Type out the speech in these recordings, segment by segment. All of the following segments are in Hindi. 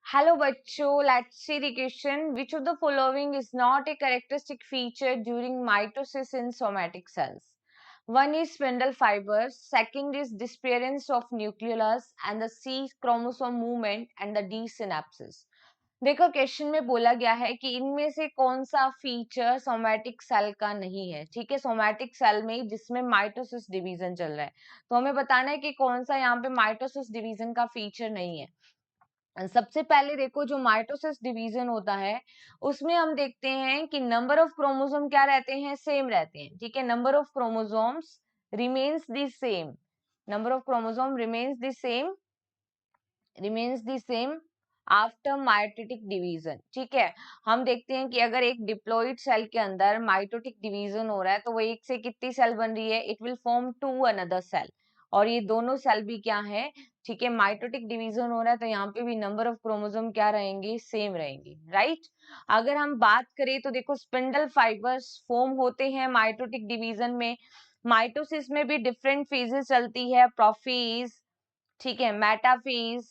Hello बच्चों, let's see the question. Which of the following is not a characteristic feature during mitosis in somatic cells? One is spindle fibers, second is disappearance of nucleolus, and the C chromosome movement, and the D synapses. देखो क्वेश्चन में बोला गया है कि इनमें से कौन सा फीचर सोमैटिक सेल का नहीं है। ठीक है, सोमैटिक सेल में जिसमें माइटोसिस डिवीजन चल रहा है, तो हमें बताना है कि कौन सा यहाँ पे माइटोसिस डिवीजन का फीचर नहीं है। सबसे पहले देखो, जो माइटोसिस डिवीजन होता है उसमें हम देखते हैं कि नंबर ऑफ क्रोमोसोम क्या रहते हैं, सेम रहते हैं। ठीक है, number of chromosomes remains the same, number of chromosome remains the same after mitotic division. ठीक है, हम देखते हैं कि अगर एक डिप्लॉइड सेल के अंदर माइटोटिक डिवीजन हो रहा है तो वो एक से कितनी सेल बन रही है, it will form to another cell, और ये दोनों सेल भी क्या है, ठीक है, माइटोटिक डिवीजन हो रहा है तो यहाँ पे भी नंबर ऑफ क्रोमोसोम क्या रहेंगे, सेम रहेंगे। राइट, अगर हम बात करें तो देखो स्पिंडल फाइबर्स फॉर्म होते हैं माइटोटिक डिवीजन में। माइटोसिस में भी डिफरेंट फेजेस चलती है, प्रोफेज, ठीक है, metaphase,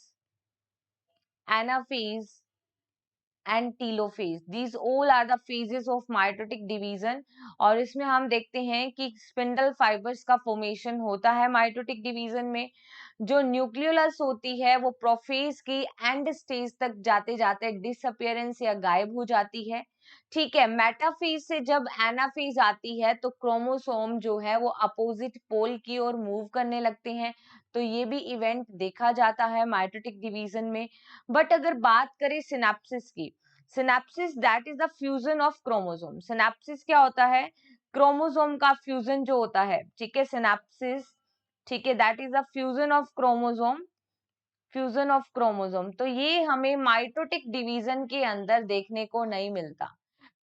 anaphase and telophase, these all are the phases of mitotic division. और इसमें हम देखते हैं कि स्पिंडल फाइबर्स का फॉर्मेशन होता है माइटोटिक डिवीजन में। जो न्यूक्लियोलस होती है वो प्रोफेज की एंड स्टेज तक जाते जाते डिसअपियरेंस या गायब हो जाती है। ठीक है, मेटाफेज से जब एनाफेज आती है तो क्रोमोसोम जो है वो अपोजिट पोल की ओर मूव करने लगते हैं। तो ये भी इवेंट देखा जाता है माइटोटिक डिवीजन में। बट अगर बात करें सिनेप्सिस की, synapses that is the fusion of chromosome. Synapses क्या होता है, क्रोमोसोम का फ्यूजन जो होता है। ठीक है, सिनेप्सिस, ठीक है, that is the fusion of chromosome, fusion of chromosome. तो ये हमें माइटोटिक डिवीजन के अंदर देखने को नहीं मिलता।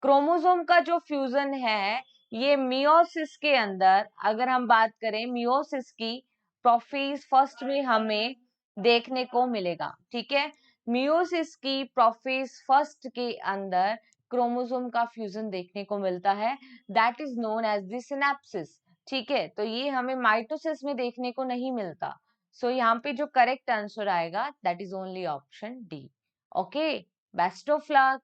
क्रोमोसोम का जो फ्यूजन है ये मियोसिस के अंदर, अगर हम बात करें मियोसिस की, प्रोफेज फर्स्ट में हमें देखने को मिलेगा। ठीक है, मियोसिस की प्रोफेज फर्स्ट के अंदर क्रोमोसोम का फ्यूजन देखने को मिलता है, that is known as the synapsis. ठीक है, तो ये हमें माइटोसिस में देखने को नहीं मिलता। सो यहाँ पे जो करेक्ट आंसर आएगा that is only option D. Okay, best of luck.